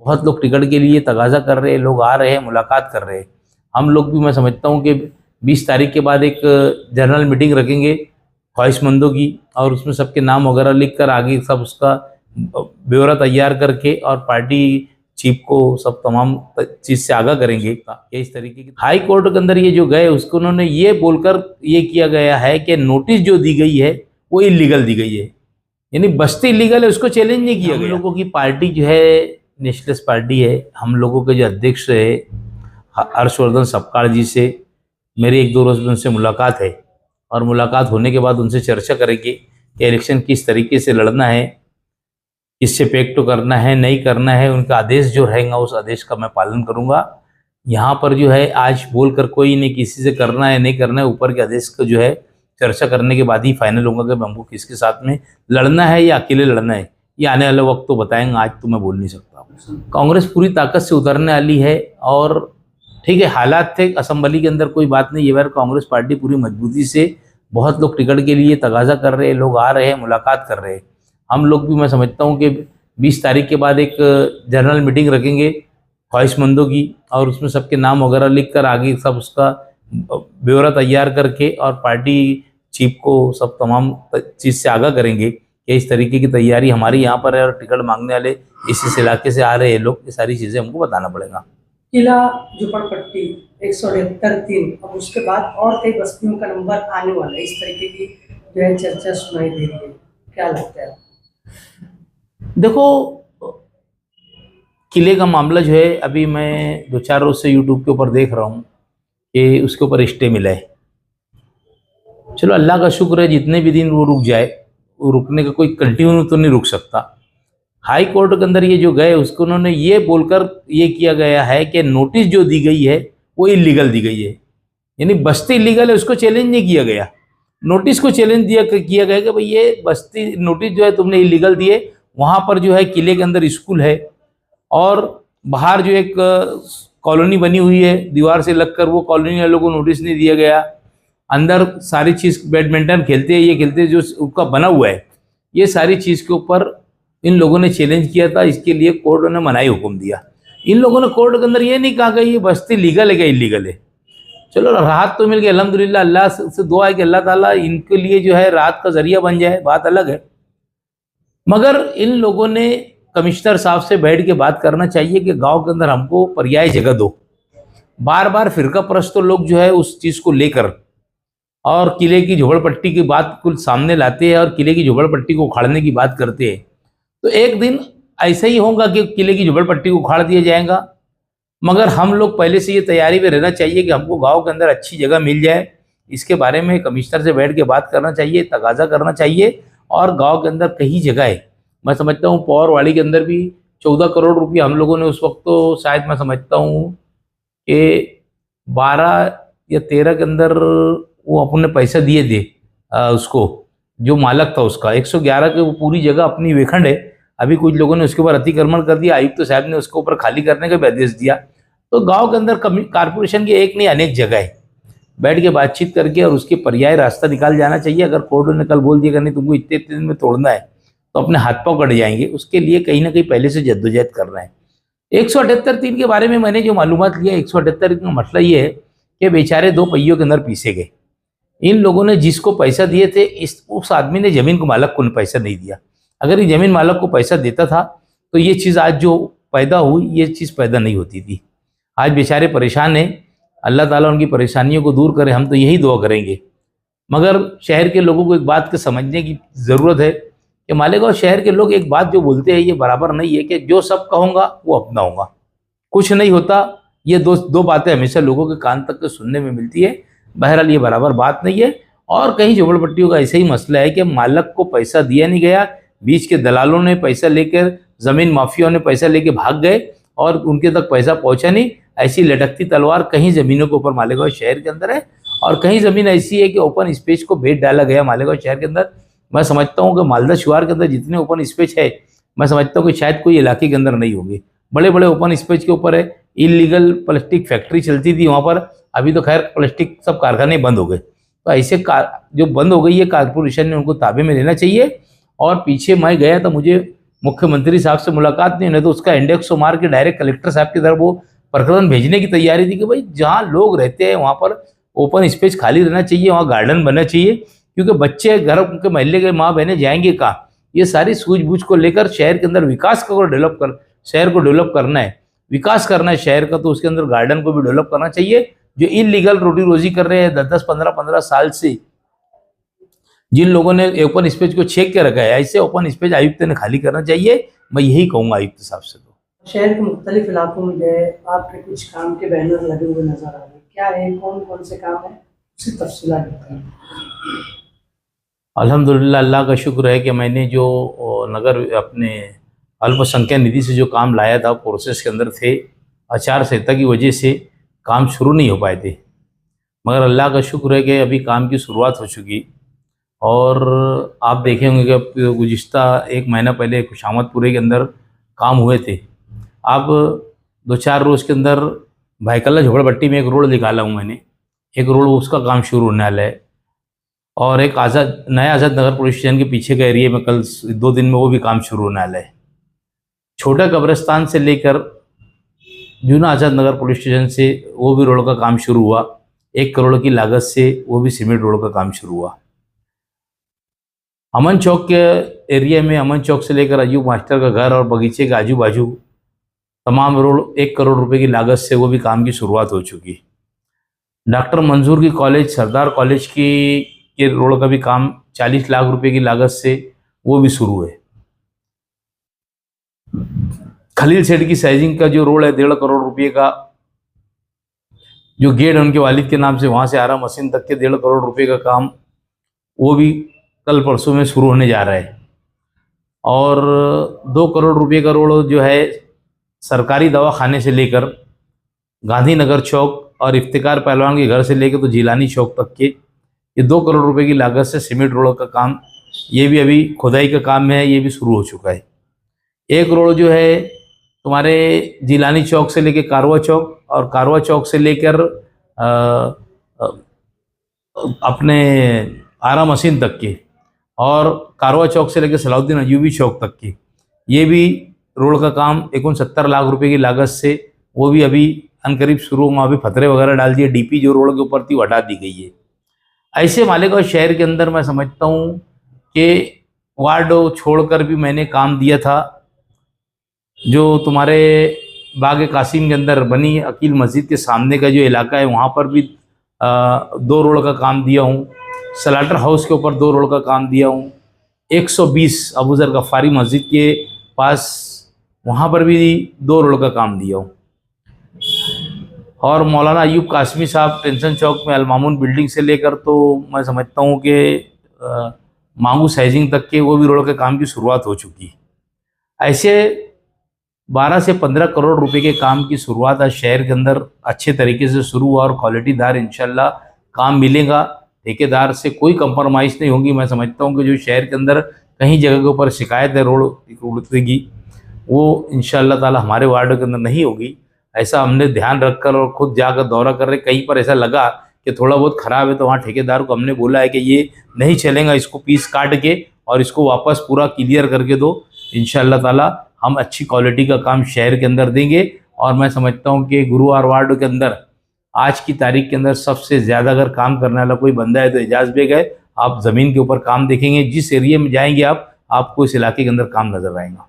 बहुत लोग टिकट के लिए तगाजा कर रहे हैं, लोग आ रहे हैं, मुलाकात कर रहे हैं। हम लोग भी मैं समझता हूँ कि 20 तारीख के बाद एक जनरल मीटिंग रखेंगे ख्वाहिशमंदों की, और उसमें सबके नाम वगैरह लिख कर आगे सब उसका ब्यौरा तैयार करके और पार्टी चीफ को सब तमाम चीज़ से आगाह करेंगे। ये इस तरीके की हाई कोर्ट के अंदर ये जो गए उसको उन्होंने ये बोलकर ये किया गया है कि नोटिस जो दी गई है वो इलीगल दी गई है, यानी बस्ती इलीगल है, उसको चैलेंज नहीं किया गया। हम लोगों की पार्टी जो है नेशनलिस्ट पार्टी है। हम लोगों के जो अध्यक्ष है हर्षवर्धन सपकाळ जी से मेरी 1-2 रोज में उनसे मुलाकात है, और मुलाकात होने के बाद उनसे चर्चा करेंगे कि इलेक्शन किस तरीके से लड़ना है, किससे पैक्ट करना है, नहीं करना है। उनका आदेश जो रहेगा उस आदेश का मैं पालन करूंगा। यहाँ पर जो है आज बोलकर कोई नहीं किसी से करना है नहीं करना है, ऊपर के आदेश को जो है चर्चा करने के बाद ही फाइनल होगा कि हमको किसके साथ में लड़ना है या अकेले लड़ना है। ये आने वाले वक्त तो बताएंगे, आज तो मैं बोल नहीं सकता। कांग्रेस पूरी ताकत से उतरने वाली है, और ठीक है हालात थे असेंबली के अंदर, कोई बात नहीं। ये बार कांग्रेस पार्टी पूरी मजबूती से, बहुत लोग टिकट के लिए तगाजा कर रहे हैं, लोग आ रहे हैं, मुलाकात कर रहे हैं। हम लोग भी मैं समझता हूँ कि 20 तारीख के बाद एक जनरल मीटिंग रखेंगे ख्वाहिशमंदों की, और उसमें सबके नाम वगैरह लिख कर आगे सब उसका ब्यौरा तैयार करके और पार्टी चीफ को सब तमाम चीज़ से आगाह करेंगे कि इस तरीके की तैयारी हमारी यहाँ पर है, और टिकट मांगने वाले इस इलाके से आ रहे हैं लोग, ये सारी चीज़ें हमको बताना पड़ेगा। किला झोपड़पट्टी 178-3, अब उसके बाद और कई बस्तियों का नंबर आने वाला है, इस तरीके की जो है चर्चा सुनाई दे रही है, क्या लगता है? देखो किले का मामला जो है अभी मैं 2-4 रोज से यूट्यूब के ऊपर देख रहा हूँ कि उसके ऊपर स्टे मिला है। चलो अल्लाह का शुक्र है, जितने भी दिन वो रुक जाए, वो रुकने का कोई कंटिन्यू तो नहीं रुक सकता। हाई कोर्ट के अंदर ये जो गए उसको उन्होंने ये बोलकर ये किया गया है कि नोटिस जो दी गई है वो इलीगल दी गई है, यानी बस्ती इलीगल है, उसको चैलेंज नहीं किया गया। नोटिस को चैलेंज किया गया कि भाई ये बस्ती नोटिस जो है तुमने इलीगल दिए। वहाँ पर जो है किले के अंदर स्कूल है, और बाहर जो एक कॉलोनी बनी हुई है दीवार से लगकर, वो कॉलोनी वालों को नोटिस नहीं दिया गया। अंदर सारी चीज़ बैडमिंटन खेलते हैं, ये खेलते हैं, जो उसका बना हुआ है, ये सारी चीज़ के ऊपर इन लोगों ने चैलेंज किया था। इसके लिए कोर्ट ने मनाही हुक्म दिया। इन लोगों ने कोर्ट के अंदर ये नहीं कहा कि ये बस्ती लीगल है क्या इलीगल है। चलो राहत तो मिल गई अल्हम्दुलिल्लाह, अल्लाह से दुआ है कि अल्लाह ताला इनके लिए जो है राहत का जरिया बन जाए, बात अलग है। मगर इन लोगों ने कमिश्नर साहब से बैठ के बात करना चाहिए कि गांव के अंदर हमको पर्याय जगह दो। बार बार फिरका परस्त तो लोग जो है उस चीज़ को लेकर और किले की झोपड़पट्टी की बात कुल सामने लाते हैं, और किले की झोपड़पट्टी को उखाड़ने की बात करते हैं। तो एक दिन ऐसा ही होगा कि किले की झोपड़पट्टी को उखाड़ दिया जाएगा। मगर हम लोग पहले से ये तैयारी में रहना चाहिए कि हमको गांव के अंदर अच्छी जगह मिल जाए। इसके बारे में कमिश्नर से बैठ के बात करना चाहिए, तगाजा करना चाहिए। और गांव के अंदर कई जगह है, मैं समझता हूँ पौरवाड़ी के अंदर भी 14 करोड़ रुपये हम लोगों ने उस वक्त, तो शायद मैं समझता हूँ कि 12 या 13 के अंदर वो अपने पैसा दिए थे उसको, जो मालक था उसका। 111 के वो पूरी जगह अपनी वेखंड है। अभी कुछ लोगों ने उसके ऊपर अतिक्रमण कर दिया, आयुक्त साहब ने उसके ऊपर खाली करने का भी आदेश दिया। तो गांव के अंदर कारपोरेशन की एक नहीं अनेक जगह है, बैठ के बातचीत करके और उसके पर्याय रास्ता निकाल जाना चाहिए। अगर कोर्ट ने कल बोल दिया कि नहीं तुमको इतने इतने दिन में तोड़ना है, तो अपने हाथ पाँव कट जाएंगे। उसके लिए कहीं ना कहीं पहले से जद्दोजहद करना है। 178-3 के बारे में मैंने जो मालूमात लिया, 178 का मतलब ये है कि बेचारे 2 पहियों के अंदर पीसे गए। इन लोगों ने जिसको पैसा दिए थे, उस आदमी ने जमीन को मालक को पैसा नहीं दिया। अगर ये जमीन मालक को पैसा देता था तो ये चीज़ आज जो पैदा हुई, ये चीज़ पैदा नहीं होती थी। आज बेचारे परेशान हैं, अल्लाह ताला उनकी परेशानियों को दूर करे, हम तो यही दुआ करेंगे। मगर शहर के लोगों को एक बात को समझने की ज़रूरत है कि मालेगांव शहर के लोग एक बात जो बोलते हैं ये बराबर नहीं है कि जो सब कहूँगा वो अपना होगा, कुछ नहीं होता। ये दो बातें हमेशा लोगों के कान तक के सुनने में मिलती है। बहरहाल ये बराबर बात नहीं है। और कहीं झोपड़पट्टियों का ऐसा ही मसला है कि मालक को पैसा दिया नहीं गया, बीच के दलालों ने पैसा लेकर, ज़मीन माफियाओं ने पैसा लेके भाग गए और उनके तक पैसा पहुंचा नहीं। ऐसी लटकती तलवार कहीं ज़मीनों के ऊपर मालेगांव शहर के अंदर है, और कहीं ज़मीन ऐसी है कि ओपन स्पेस को भेज डाला गया मालेगांव शहर के अंदर। मैं समझता हूँ कि मालदा शिवार के अंदर जितने ओपन स्पेस है, मैं समझता हूँ कि शायद कोई इलाके के अंदर नहीं होंगे। बड़े बड़े ओपन स्पेस के ऊपर है। इलीगल प्लास्टिक फैक्ट्री चलती थी वहाँ पर, अभी तो खैर प्लास्टिक सब कारखाने बंद हो गए। तो ऐसे जो बंद हो गई है, कारपोरेशन ने उनको ताबे में लेना चाहिए। और पीछे मैं गया तो मुझे मुख्यमंत्री साहब से मुलाकात नहीं होने तो उसका इंडेक्स मार के डायरेक्ट कलेक्टर साहब की तरफ वो प्रकरण भेजने की तैयारी थी कि भाई जहाँ लोग रहते हैं वहाँ पर ओपन स्पेस खाली रहना चाहिए, वहाँ गार्डन बनना चाहिए, क्योंकि बच्चे घर के मोहल्ले के माँ बहनें जाएंगे कहाँ। ये सारी सूझबूझ को लेकर शहर के अंदर विकास को शहर को डेवलप करना है, विकास करना है शहर का, तो उसके अंदर गार्डन को भी डेवलप करना चाहिए। जो इलीगल रोटी रोजी कर रहे हैं 10-10, 15-15 साल से, जिन लोगों ने ओपन स्पेस को छेक के रखा है, ऐसे ओपन स्पेस आयुक्त ने खाली करना चाहिए। मैं यही कहूँगा आयुक्त साहब से। तो शहर के मुख्तलिफ इलाकों में जो है आपके कुछ काम के बैनर लगे हुए नजर आ रहे हैं, क्या है, कौन कौन से काम है, उसकी तफसीलात बताएं। अल्हम्दुलिल्लाह, अल्लाह का शुक्र है कि मैंने जो नगर अपने अल्पसंख्यक निधि से जो काम लाया था, प्रोसेस के अंदर थे, आचार संहिता की वजह से काम शुरू नहीं हो पाए थे, मगर अल्लाह का शुक्र है कि अभी काम की शुरुआत हो चुकी। और आप देखे होंगे कि गुज़िश्ता 1 महीना पहले खुशामदपुरे के अंदर काम हुए थे। अब 2-4 रोज़ के अंदर भाईकल्ला झोपड़पट्टी में एक रोड निकाला हूँ मैंने, एक रोड उसका काम शुरू होने वाला है। और एक नया आज़ाद नगर पुलिस स्टेशन के पीछे का एरिया में कल 2 दिन में वो भी काम शुरू होने वाला है। छोटा कब्रिस्तान से लेकर जूना आज़ाद नगर पुलिस स्टेशन से वो भी रोड का काम शुरू हुआ। 1 करोड़ की लागत से वो भी सीमेंट रोड का काम शुरू हुआ। अमन चौक के एरिया में, अमन चौक से लेकर अयूब मास्टर का घर और बगीचे के आजू बाजू तमाम रोड 1 करोड़ रुपए की लागत से वो भी काम की शुरुआत हो चुकी। डॉक्टर मंजूर की कॉलेज, सरदार कॉलेज के रोड का भी काम 40 लाख रुपए की लागत से वो भी शुरू है। खलील सेठ की साइजिंग का जो रोड है 1.5 करोड़ रुपये का, जो गेट है उनके वालिद के नाम से, वहाँ से आरा मशीन तक के 1.5 करोड़ रुपये का काम वो भी कल परसों में शुरू होने जा रहा है। और 2 करोड़ रुपये का रोड जो है सरकारी दवाखाने से लेकर गांधीनगर चौक और इफ्तिकार पहलवान के घर से लेकर तो जिलानी चौक तक के, ये 2 करोड़ रुपए की लागत से सीमेंट रोड का काम, ये भी अभी खुदाई का काम है, ये भी शुरू हो चुका है। एक रोड जो है तुम्हारे जिलानी चौक से लेकर कारवा चौक और कारवा चौक से लेकर अपने आरा मशीन तक के और कारवा चौक से लेकर सलाउद्दीन अयूबी चौक तक की, ये भी रोड का काम 69 लाख रुपए की लागत से वो भी अभी अनकरीब शुरू हुआ। अभी फतरे वगैरह डाल दिए, डीपी जो रोड के ऊपर थी वो हटा दी गई है। ऐसे मालेगांव शहर के अंदर मैं समझता हूँ कि वार्ड छोड़कर भी मैंने काम दिया था। जो तुम्हारे बाग कासिम के अंदर बनी अकील मस्जिद के सामने का जो इलाका है, वहाँ पर भी 2 रोड का काम दिया हूँ। सलाटर हाउस के ऊपर 2 रोड का काम दिया हूँ। 120 अबूजर गफ्फारी मस्जिद के पास, वहाँ पर भी 2 रोड का काम दिया हूँ। और मौलाना अयूब कासमी साहब टेंशन चौक में अलमामून बिल्डिंग से लेकर तो मैं समझता हूँ कि मांगू साइजिंग तक के वो भी रोड के काम की शुरुआत हो चुकी। ऐसे 12 से 15 करोड़ रुपए के काम की शुरुआत आज शहर के अंदर अच्छे तरीके से शुरू हुआ और क्वालिटीदार इंशाल्लाह काम मिलेगा। ठेकेदार से कोई कंप्रोमाइज़ नहीं होगी। मैं समझता हूँ कि जो शहर के अंदर कहीं जगह के ऊपर शिकायत है रोड की, वो इंशाल्लाह ताला हमारे वार्ड के अंदर नहीं होगी। ऐसा हमने ध्यान रखकर और खुद जाकर दौरा कर रहे, कहीं पर ऐसा लगा कि थोड़ा बहुत ख़राब है तो वहाँ ठेकेदार को हमने बोला है कि ये नहीं चलेगा, इसको पीस काट के और इसको वापस पूरा क्लियर करके दो। इंशाल्लाह ताला हम अच्छी क्वालिटी का काम शहर के अंदर देंगे। और मैं समझता हूँ कि गुरुवार वार्ड के अंदर आज की तारीख के अंदर सबसे ज़्यादा अगर काम करने वाला कोई बंदा है तो एजाज बेग है। आप ज़मीन के ऊपर काम देखेंगे, जिस एरिया में जाएंगे आपको इस इलाके के अंदर काम नजर आएगा।